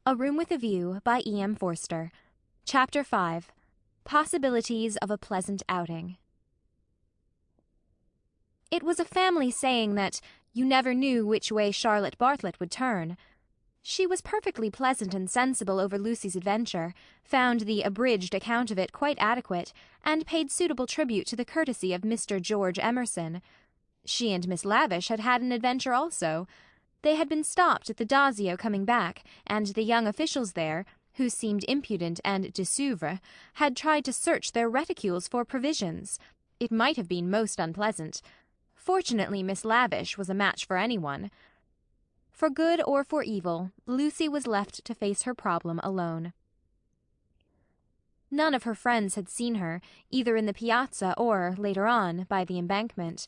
A Room with a View by E.M. Forster. Chapter 5. Possibilities of a Pleasant Outing. It was a family saying that you never knew which way Charlotte Bartlett would turn. She was perfectly pleasant and sensible over Lucy's adventure, found the abridged account of it quite adequate, and paid suitable tribute to the courtesy of Mr. George Emerson. She and Miss Lavish had had an adventure also. They had been stopped at the Dazio coming back, and the young officials there, who seemed impudent and désouvre, had tried to search their reticules for provisions. It might have been most unpleasant. Fortunately, Miss Lavish was a match for anyone. For good or for evil, Lucy was left to face her problem alone. None of her friends had seen her, either in the piazza or, later on, by the embankment.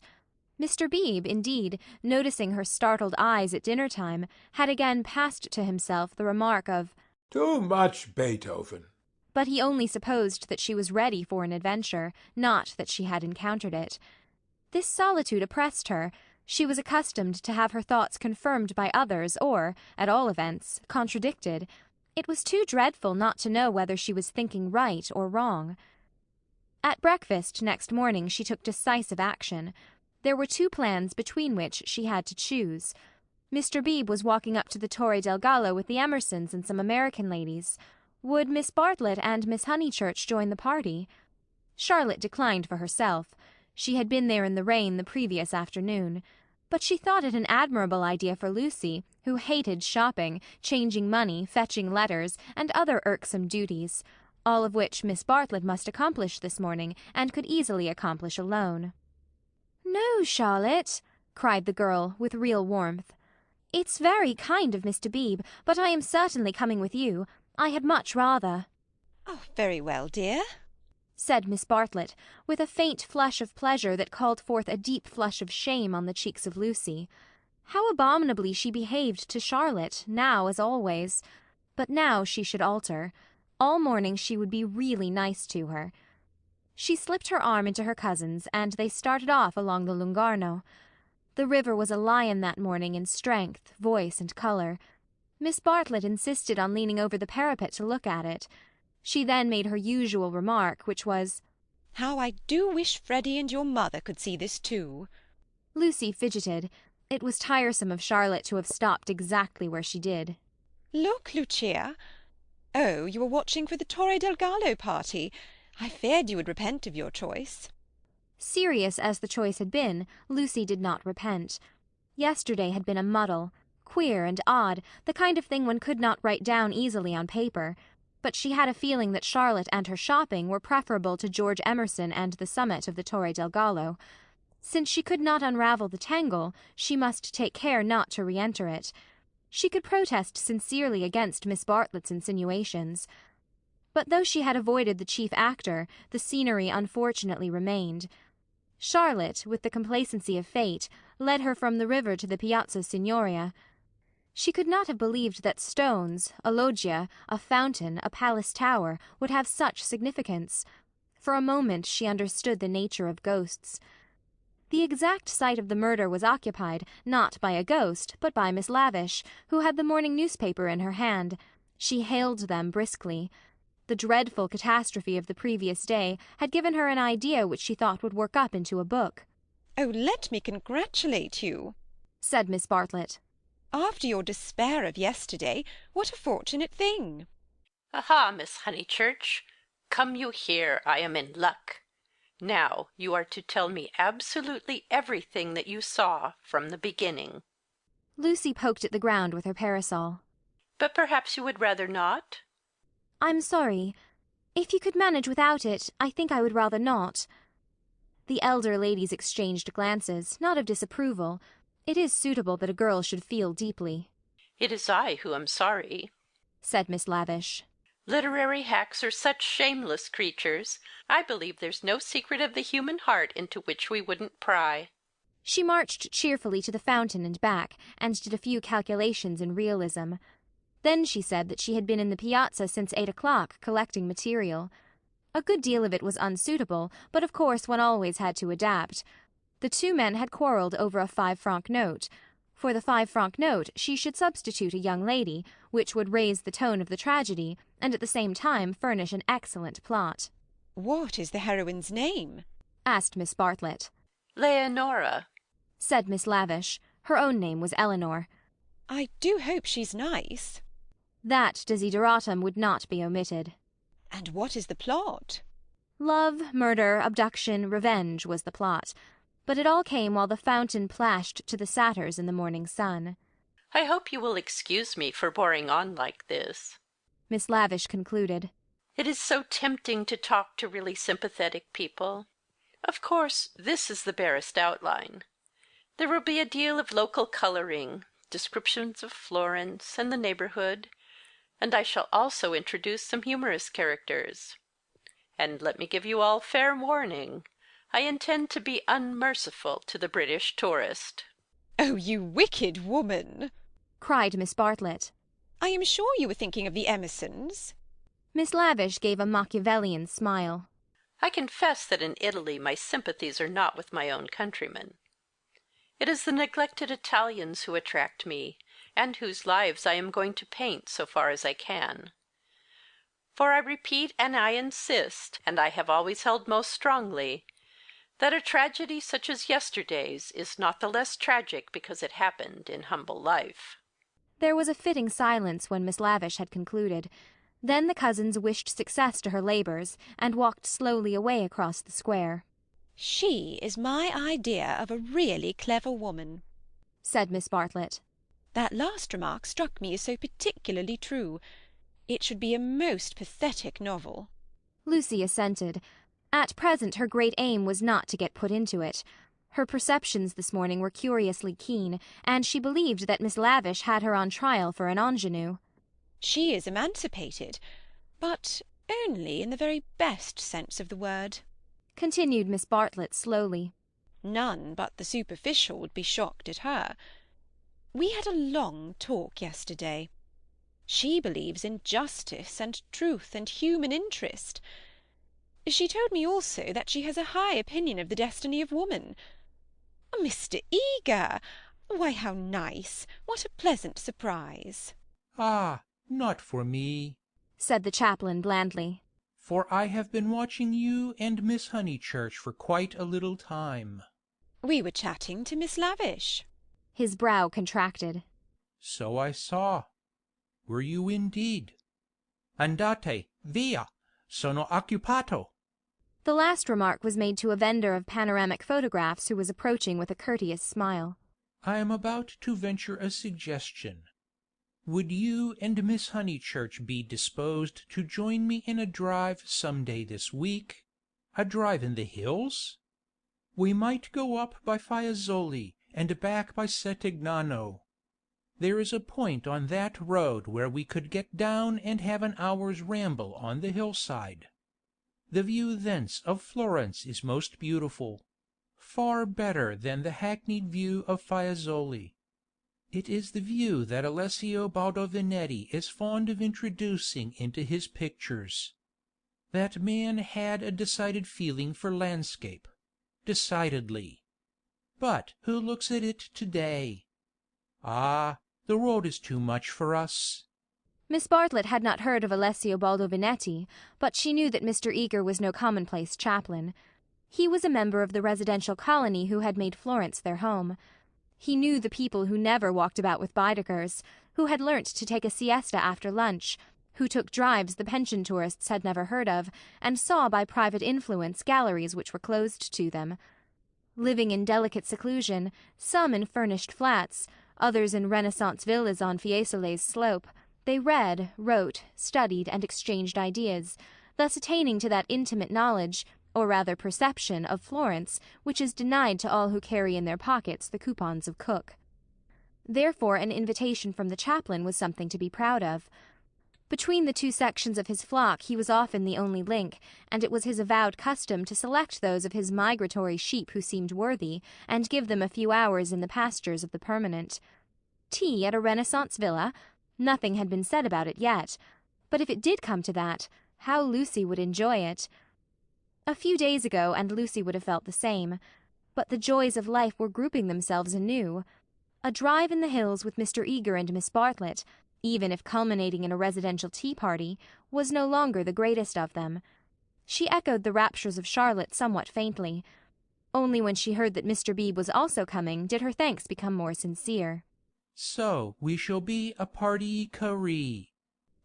Mr. Beebe, indeed, noticing her startled eyes at dinner-time, had again passed to himself the remark of, "Too much Beethoven." But he only supposed that she was ready for an adventure, not that she had encountered it. This solitude oppressed her. She was accustomed to have her thoughts confirmed by others or, at all events, contradicted. It was too dreadful not to know whether she was thinking right or wrong. At breakfast next morning she took decisive action. There were two plans between which she had to choose. Mr. Beebe was walking up to the Torre del Gallo with the Emersons and some American ladies. Would Miss Bartlett and Miss Honeychurch join the party? Charlotte declined for herself. She had been there in the rain the previous afternoon. But she thought it an admirable idea for Lucy, who hated shopping, changing money, fetching letters, and other irksome duties, all of which Miss Bartlett must accomplish this morning, and could easily accomplish alone. "No, Charlotte," cried the girl, with real warmth. "It's very kind of Mr. Beebe, but I am certainly coming with you. I had much rather." "Oh, very well, dear," said Miss Bartlett, with a faint flush of pleasure that called forth a deep flush of shame on the cheeks of Lucy. How abominably she behaved to Charlotte, now as always. But now she should alter. All morning she would be really nice to her. She slipped her arm into her cousin's, and they started off along the Lungarno. The river was a lion that morning in strength, voice, and colour. Miss Bartlett insisted on leaning over the parapet to look at it. She then made her usual remark, which was, "How I do wish Freddie and your mother could see this too." Lucy fidgeted. It was tiresome of Charlotte to have stopped exactly where she did. "Look, Lucia! Oh, you are watching for the Torre del Gallo party. I feared you would repent of your choice." Serious as the choice had been, Lucy did not repent. Yesterday had been a muddle, queer and odd, the kind of thing one could not write down easily on paper. But she had a feeling that Charlotte and her shopping were preferable to George Emerson and the summit of the Torre del Gallo. Since she could not unravel the tangle, she must take care not to re-enter it. She could protest sincerely against Miss Bartlett's insinuations. But though she had avoided the chief actor, the scenery unfortunately remained. Charlotte, with the complacency of fate, led her from the river to the Piazza Signoria. She could not have believed that stones, a loggia, a fountain, a palace tower, would have such significance. For a moment she understood the nature of ghosts. The exact site of the murder was occupied, not by a ghost, but by Miss Lavish, who had the morning newspaper in her hand. She hailed them briskly. The dreadful catastrophe of the previous day had given her an idea which she thought would work up into a book. "Oh, let me congratulate you," said Miss Bartlett. "After your despair of yesterday, what a fortunate thing!" "Aha, Miss Honeychurch! Come you here, I am in luck. Now you are to tell me absolutely everything that you saw from the beginning." Lucy poked at the ground with her parasol. "But perhaps you would rather not?" "I'm sorry. If you could manage without it, I think I would rather not." The elder ladies exchanged glances, not of disapproval. It is suitable that a girl should feel deeply. "It is I who am sorry," said Miss Lavish. "Literary hacks are such shameless creatures. I believe there's no secret of the human heart into which we wouldn't pry." She marched cheerfully to the fountain and back, and did a few calculations in realism. Then she said that she had been in the piazza since 8 o'clock, collecting material. A good deal of it was unsuitable, but of course one always had to adapt. The two men had quarrelled over a 5-franc note. For the 5-franc note she should substitute a young lady, which would raise the tone of the tragedy, and at the same time furnish an excellent plot. What is the heroine's name? Asked Miss Bartlett. Leonora, Said Miss Lavish. Her own name was Eleanor. I do hope she's nice. That desideratum would not be omitted. And what is the plot? Love, murder, abduction, revenge was the plot. But it all came while the fountain plashed to the satyrs in the morning sun. I hope you will excuse me for boring on like this. Miss Lavish concluded. It is so tempting to talk to really sympathetic people. Of course, this is the barest outline. There will be a deal of local colouring, descriptions of Florence and the neighbourhood, and I shall also introduce some humorous characters. And let me give you all fair warning, I intend to be unmerciful to the British tourist. Oh, you wicked woman! Cried Miss Bartlett. I am sure you were thinking of the Emersons. Miss Lavish gave a Machiavellian smile. I confess that in Italy my sympathies are not with my own countrymen. It is the neglected Italians who attract me, and whose lives I am going to paint so far as I can. For I repeat and I insist, and I have always held most strongly, that a tragedy such as yesterday's is not the less tragic because it happened in humble life. There was a fitting silence when Miss Lavish had concluded. Then the cousins wished success to her labours, and walked slowly away across the square. She is my idea of a really clever woman, said Miss Bartlett. That last remark struck me as so particularly true. It should be a most pathetic novel. Lucy assented. At present her great aim was not to get put into it. Her perceptions this morning were curiously keen, and she believed that Miss Lavish had her on trial for an ingenue. She is emancipated, but only in the very best sense of the word, continued Miss Bartlett slowly. None but the superficial would be shocked at her. We had a long talk yesterday. She believes in justice and truth and human interest. She told me also that she has a high opinion of the destiny of woman. Mr. Eager! Why, how nice! What a pleasant surprise! Ah, not for me, said the chaplain blandly. For I have been watching you and Miss Honeychurch for quite a little time. We were chatting to Miss Lavish. His brow contracted. So I saw. Were you indeed? Andate, via, sono occupato. The last remark was made to a vendor of panoramic photographs who was approaching with a courteous smile. I am about to venture a suggestion. Would you and Miss Honeychurch be disposed to join me in a drive some day this week? A drive in the hills? We might go up by Fiesole and back by Settignano. There is a point on that road where we could get down and have an hour's ramble on the hillside. The view thence of Florence is most beautiful, far better than the hackneyed view of Fiesole. It is the view that Alessio Baldovinetti is fond of introducing into his pictures. That man had a decided feeling for landscape, decidedly. But who looks at it to-day? Ah, the road is too much for us. Miss Bartlett had not heard of Alessio Baldovinetti, but she knew that Mr. Eager was no commonplace chaplain. He was a member of the residential colony who had made Florence their home. He knew the people who never walked about with Baedekers, who had learnt to take a siesta after lunch, who took drives the pension tourists had never heard of, and saw by private influence galleries which were closed to them. Living in delicate seclusion, some in furnished flats, others in Renaissance villas on Fiesole's slope, they read, wrote, studied, and exchanged ideas, thus attaining to that intimate knowledge, or rather perception, of Florence, which is denied to all who carry in their pockets the coupons of Cook. Therefore an invitation from the chaplain was something to be proud of. Between the two sections of his flock he was often the only link, and it was his avowed custom to select those of his migratory sheep who seemed worthy, and give them a few hours in the pastures of the permanent. Tea at a Renaissance villa? Nothing had been said about it yet. But if it did come to that, how Lucy would enjoy it! A few days ago, and Lucy would have felt the same. But the joys of life were grouping themselves anew. A drive in the hills with Mr. Eager and Miss Bartlett, even if culminating in a residential tea-party, was no longer the greatest of them. She echoed the raptures of Charlotte somewhat faintly. Only when she heard that Mr. Beebe was also coming did her thanks become more sincere. "So we shall be a party-caree,"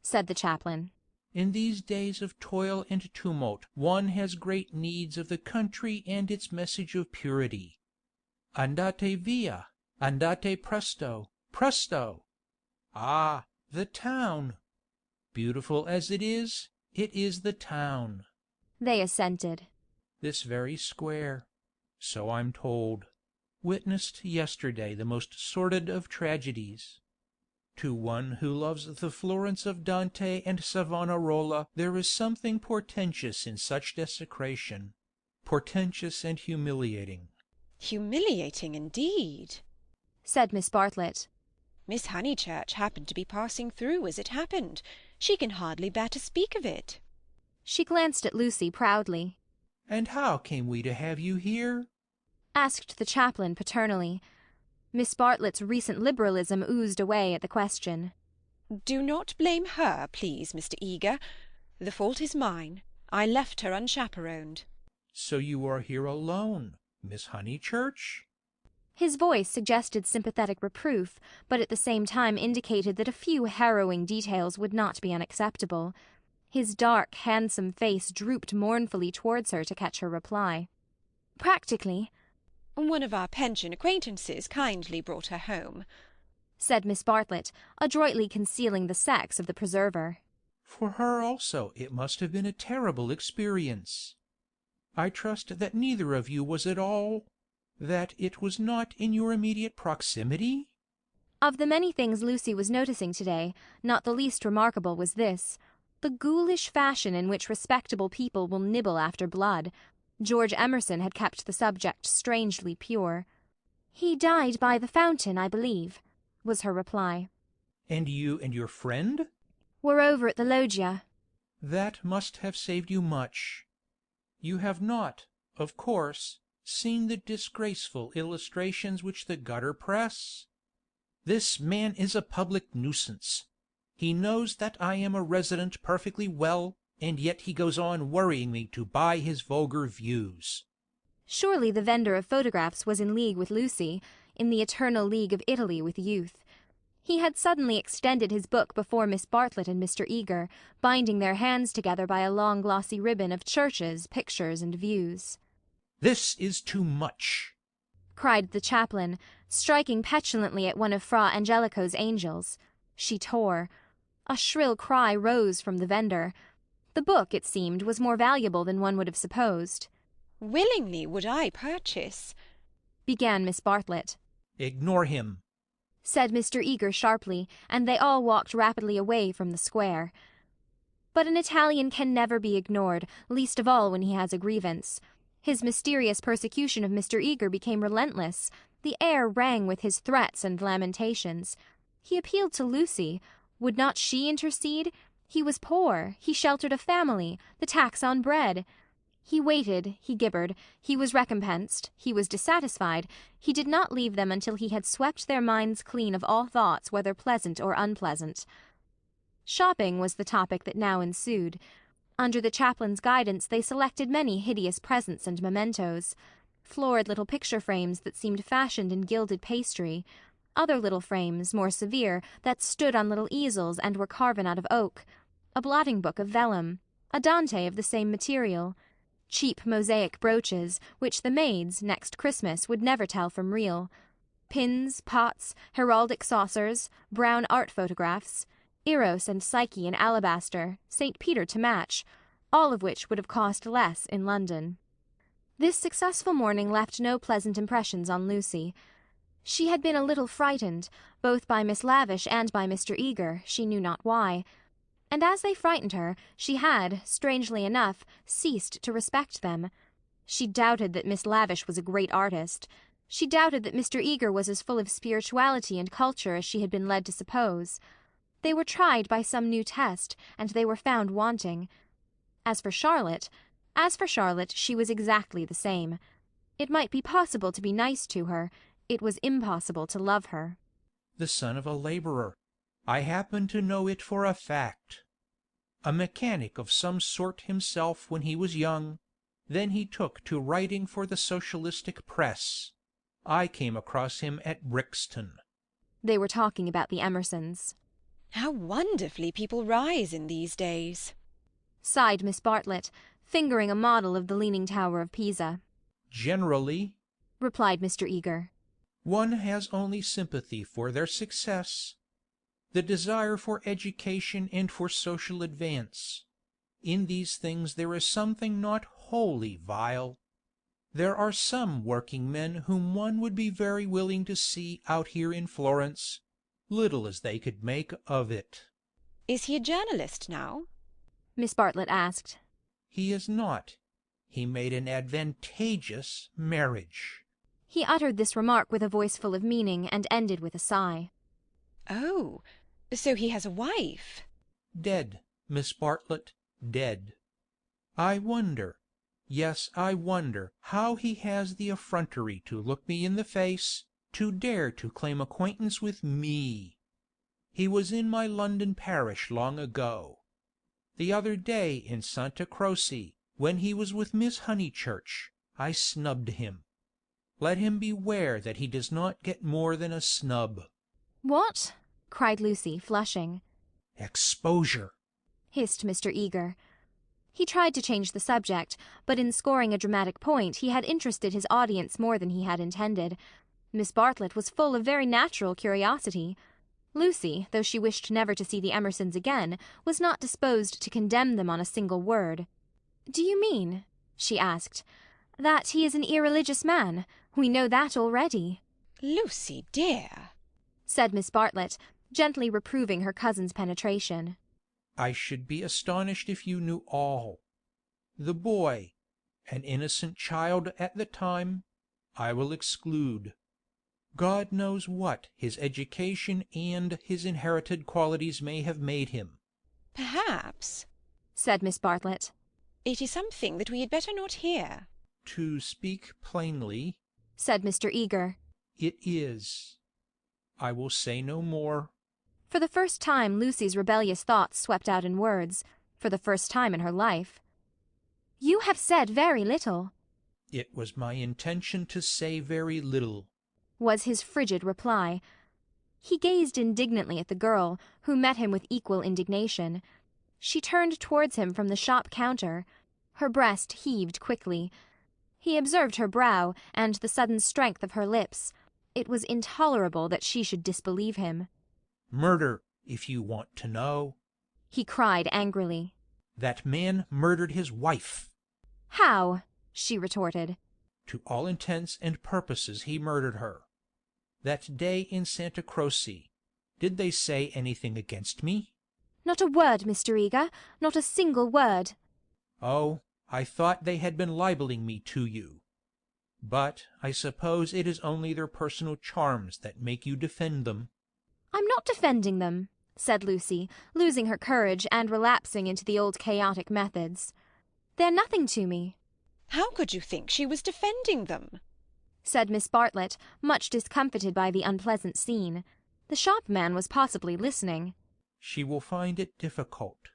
said the chaplain. "In these days of toil and tumult one has great needs of the country and its message of purity. Andate via, andate presto, presto! Ah, the town! Beautiful as it is the town." They assented. "This very square, so I'm told, witnessed yesterday the most sordid of tragedies. To one who loves the Florence of Dante and Savonarola there is something portentous in such desecration, portentous and humiliating." "Humiliating indeed," said Miss Bartlett. "Miss Honeychurch happened to be passing through as it happened. She can hardly bear to speak of it." She glanced at Lucy proudly. "And how came we to have you here?" asked the chaplain paternally. Miss Bartlett's recent liberalism oozed away at the question. "Do not blame her, please, Mr. Eager. The fault is mine. I left her unchaperoned." "So you are here alone, Miss Honeychurch?" His voice suggested sympathetic reproof, but at the same time indicated that a few harrowing details would not be unacceptable. His dark, handsome face drooped mournfully towards her to catch her reply. "Practically." "One of our pension acquaintances kindly brought her home," said Miss Bartlett, adroitly concealing the sex of the preserver. "For her also it must have been a terrible experience. I trust that neither of you was at all—that it was not in your immediate proximity?" Of the many things Lucy was noticing today, not the least remarkable was this: the ghoulish fashion in which respectable people will nibble after blood. George Emerson had kept the subject strangely pure. "He died by the fountain, I believe," was her reply. "And you and your friend?" "Were over at the loggia." "That must have saved you much. You have not, of course, seen the disgraceful illustrations which the gutter press? This man is a public nuisance. He knows that I am a resident perfectly well, and yet he goes on worrying me to buy his vulgar views." Surely the vendor of photographs was in league with Lucy, in the eternal league of Italy with youth. He had suddenly extended his book before Miss Bartlett and Mr. Eager, binding their hands together by a long glossy ribbon of churches, pictures, and views. "This is too much!" cried the chaplain, striking petulantly at one of Fra Angelico's angels. She tore. A shrill cry rose from the vendor. The book, it seemed, was more valuable than one would have supposed. "Willingly would I purchase—" began Miss Bartlett. "Ignore him," said Mr. Eager sharply, and they all walked rapidly away from the square. But an Italian can never be ignored, least of all when he has a grievance. His mysterious persecution of Mr. Eager became relentless. The air rang with his threats and lamentations. He appealed to Lucy. Would not she intercede? He was poor. He sheltered a family. The tax on bread. He waited, he gibbered, he was recompensed, he was dissatisfied, he did not leave them until he had swept their minds clean of all thoughts whether pleasant or unpleasant. Shopping was the topic that now ensued. Under the chaplain's guidance they selected many hideous presents and mementos: florid little picture frames that seemed fashioned in gilded pastry, other little frames, more severe, that stood on little easels and were carven out of oak, a blotting-book of vellum, a Dante of the same material, cheap mosaic brooches, which the maids, next Christmas, would never tell from real, pins, pots, heraldic saucers, brown art photographs, Eros and Psyche in alabaster, St. Peter to match, all of which would have cost less in London. This successful morning left no pleasant impressions on Lucy. She had been a little frightened, both by Miss Lavish and by Mr. Eager, she knew not why. And as they frightened her, she had, strangely enough, ceased to respect them. She doubted that Miss Lavish was a great artist. She doubted that Mr. Eager was as full of spirituality and culture as she had been led to suppose. They were tried by some new test, and they were found wanting. As for Charlotte, she was exactly the same. It might be possible to be nice to her, It was impossible to love her. The son of a labourer. I happen to know it for a fact. A mechanic of some sort himself when he was young. Then he took to writing for the socialistic press. I came across him at Brixton. They were talking about the Emersons. How wonderfully people rise in these days, sighed Miss Bartlett, fingering a model of the Leaning Tower of Pisa. Generally, replied Mr. Eager. One has only sympathy for their success. The desire for education and for social advance. In these things there is something not wholly vile. There are some working men whom one would be very willing to see out here in Florence, little as they could make of it. Is he a journalist now? Miss Bartlett asked. He is not. He made an advantageous marriage. He uttered this remark with a voice full of meaning, and ended with a sigh. Oh, so he has a wife? Dead, Miss Bartlett, dead. I wonder, yes, I wonder how he has the effrontery to look me in the face, to dare to claim acquaintance with me. He was in my London parish long ago. The other day in Santa Croce, when he was with Miss Honeychurch, I snubbed him. Let him beware that he does not get more than a snub. What? Cried Lucy, flushing. Exposure, hissed Mr. Eager. He tried to change the subject, but in scoring a dramatic point he had interested his audience more than he had intended. Miss Bartlett was full of very natural curiosity. Lucy, though she wished never to see the Emersons again, was not disposed to condemn them on a single word. "Do you mean," she asked, "that he is an irreligious man? We know that already." "Lucy, dear," said Miss Bartlett, gently reproving her cousin's penetration. I should be astonished if you knew all. The boy, an innocent child at the time, I will exclude. God knows what his education and his inherited qualities may have made him. "Perhaps," said Miss Bartlett, "it is something that we had better not hear." To speak plainly, said Mr. Eager. It is. I will say no more. For the first time Lucy's rebellious thoughts swept out in words, for the first time in her life. "You have said very little," It was my intention to say very little, was his frigid reply. He gazed indignantly at the girl, who met him with equal indignation. She turned towards him from the shop counter. Her breast heaved quickly. He observed her brow, and the sudden strength of her lips. It was intolerable that she should disbelieve him. Murder, if you want to know. He cried angrily. That man murdered his wife. How? She retorted. To all intents and purposes he murdered her. That day in Santa Croce, did they say anything against me? Not a word, Mr. Eager, not a single word. Oh, I thought they had been libeling me to you. But I suppose it is only their personal charms that make you defend them. I'm not defending them, said Lucy, losing her courage and relapsing into the old chaotic methods. They're nothing to me. How could you think she was defending them? Said Miss Bartlett, much discomfited by the unpleasant scene. The shopman was possibly listening. She will find it difficult.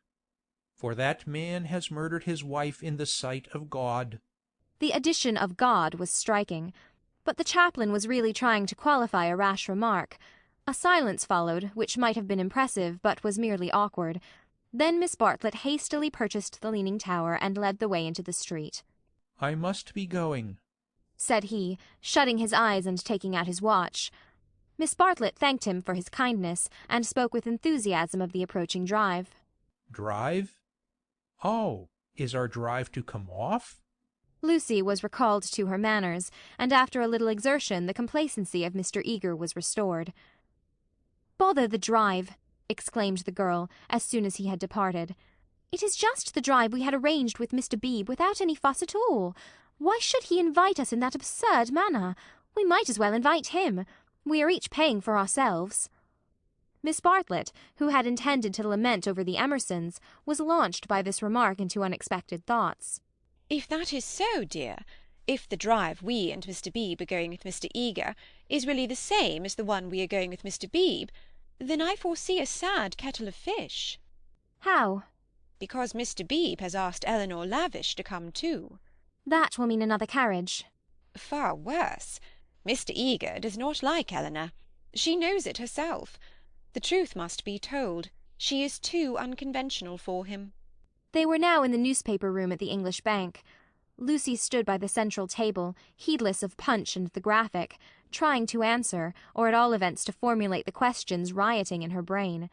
For that man has murdered his wife in the sight of God. The addition of God was striking, but the chaplain was really trying to qualify a rash remark. A silence followed, which might have been impressive, but was merely awkward. Then Miss Bartlett hastily purchased the Leaning Tower and led the way into the street. I must be going, said he, shutting his eyes and taking out his watch. Miss Bartlett thanked him for his kindness, and spoke with enthusiasm of the approaching drive. Drive? Oh, is our drive to come off? Lucy was recalled to her manners, and after a little exertion the complacency of Mr. Eager was restored. "Bother the drive!" exclaimed the girl, as soon as he had departed. "It is just the drive we had arranged with Mr. Beebe, without any fuss at all. Why should he invite us in that absurd manner? We might as well invite him. We are each paying for ourselves." Miss Bartlett, who had intended to lament over the Emersons, was launched by this remark into unexpected thoughts. If that is so, dear, If the drive we and Mr. Beebe are going with Mr. Eager is really the same as the one we are going with Mr. Beebe, then I foresee a sad kettle of fish. How? Because Mr. Beebe has asked Eleanor Lavish to come too. That will mean another carriage. Far worse. Mr. Eager does not like Eleanor. She knows it herself. The truth must be told. She is too unconventional for him. They were now in the newspaper room at the English Bank. Lucy stood by the central table, heedless of Punch and the Graphic, trying to answer, or at all events to formulate the questions rioting in her brain.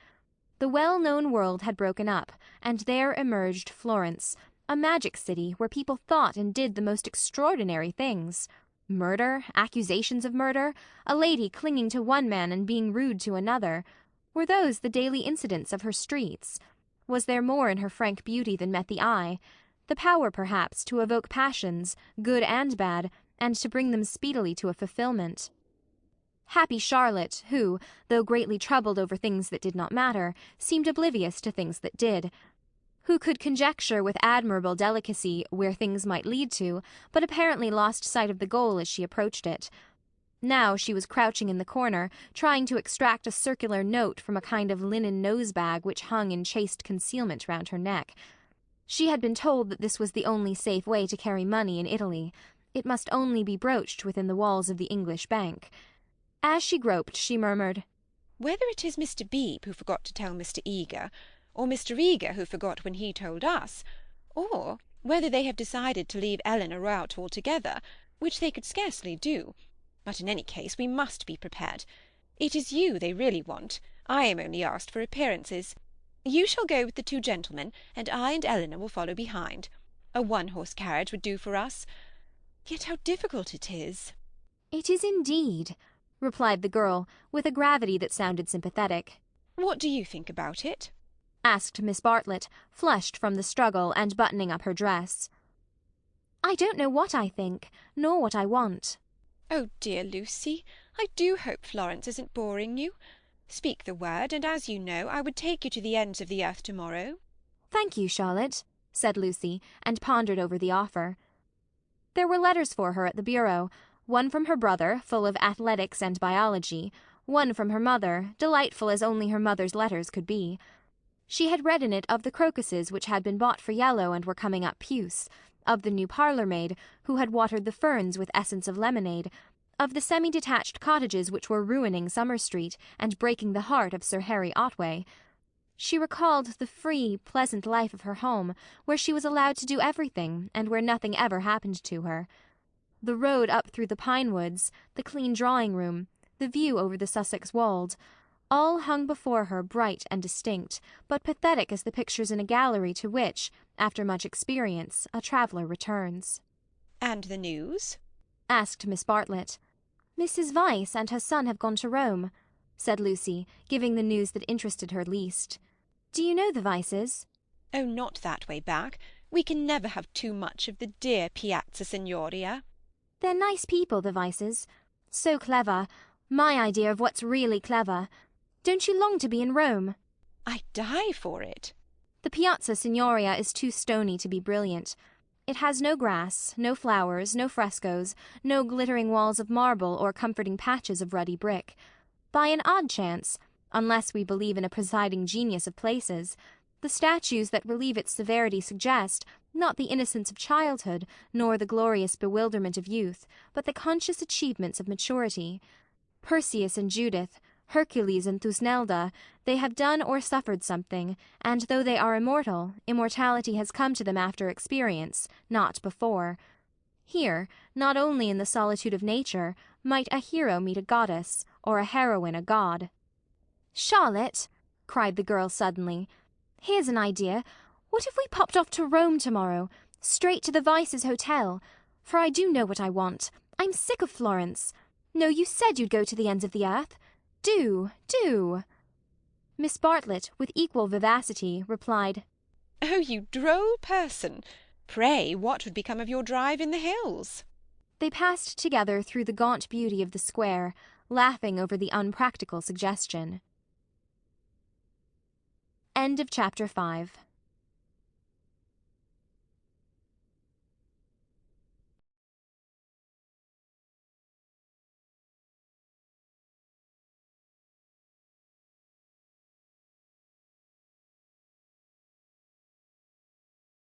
The well-known world had broken up, and there emerged Florence, a magic city where people thought and did the most extraordinary things. Murder, accusations of murder, a lady clinging to one man and being rude to another. Were those the daily incidents of her streets? Was there more in her frank beauty than met the eye? The power, perhaps, to evoke passions, good and bad, and to bring them speedily to a fulfilment. Happy Charlotte, who, though greatly troubled over things that did not matter, seemed oblivious to things that did, who could conjecture with admirable delicacy where things might lead to, but apparently lost sight of the goal as she approached it. Now she was crouching in the corner, trying to extract a circular note from a kind of linen nose-bag which hung in chaste concealment round her neck. She had been told that this was the only safe way to carry money in Italy. It must only be broached within the walls of the English Bank. As she groped, she murmured, "Whether it is Mr. Beebe who forgot to tell Mr. Eager, or Mr. Eager who forgot when he told us, or whether they have decided to leave Eleanor out altogether, which they could scarcely do. But in any case we must be prepared. It is you they really want. I am only asked for appearances. You shall go with the two gentlemen, and I and Eleanor will follow behind. A one-horse carriage would do for us. Yet how difficult it is." "It is indeed," replied the girl, with a gravity that sounded sympathetic. "What do you think about it?" asked Miss Bartlett, flushed from the struggle and buttoning up her dress. "I don't know what I think, nor what I want." "Oh, dear Lucy, I do hope Florence isn't boring you. Speak the word, and as you know, I would take you to the ends of the earth to-morrow." "Thank you, Charlotte," said Lucy, and pondered over the offer. There were letters for her at the bureau, one from her brother, full of athletics and biology, one from her mother, delightful as only her mother's letters could be. She had read in it of the crocuses which had been bought for yellow and were coming up puce, of the new parlour-maid who had watered the ferns with essence of lemonade, of the semi-detached cottages which were ruining Summer Street and breaking the heart of Sir Harry Otway. She recalled the free, pleasant life of her home, where she was allowed to do everything, and where nothing ever happened to her. The road up through the pine woods, the clean drawing-room, the view over the Sussex wold, all hung before her bright and distinct, but pathetic as the pictures in a gallery to which, after much experience, a traveller returns. "And the news?" asked Miss Bartlett. "Mrs. Vyse and her son have gone to Rome," said Lucy, giving the news that interested her least. "Do you know the Vyses?" "Oh, not that way back. We can never have too much of the dear Piazza Signoria." "They're nice people, the Vyses. So clever. My idea of what's really clever. Don't you long to be in Rome?" "I die for it." "The Piazza Signoria is too stony to be brilliant. It has no grass, no flowers, no frescoes, no glittering walls of marble or comforting patches of ruddy brick. By an odd chance, unless we believe in a presiding genius of places, the statues that relieve its severity suggest, not the innocence of childhood, nor the glorious bewilderment of youth, but the conscious achievements of maturity. Perseus and Judith, Hercules and Thusnelda, they have done or suffered something, and though they are immortal, immortality has come to them after experience, not before. Here, not only in the solitude of nature, might a hero meet a goddess, or a heroine a god." "Charlotte," cried the girl suddenly, "here's an idea. What if we popped off to Rome tomorrow, straight to the Vyses' hotel? For I do know what I want. I'm sick of Florence. No, you said you'd go to the ends of the earth. Do, do." Miss Bartlett, with equal vivacity, replied, "Oh, you droll person! Pray, what would become of your drive in the hills?" They passed together through the gaunt beauty of the square, laughing over the unpractical suggestion. End of chapter 5.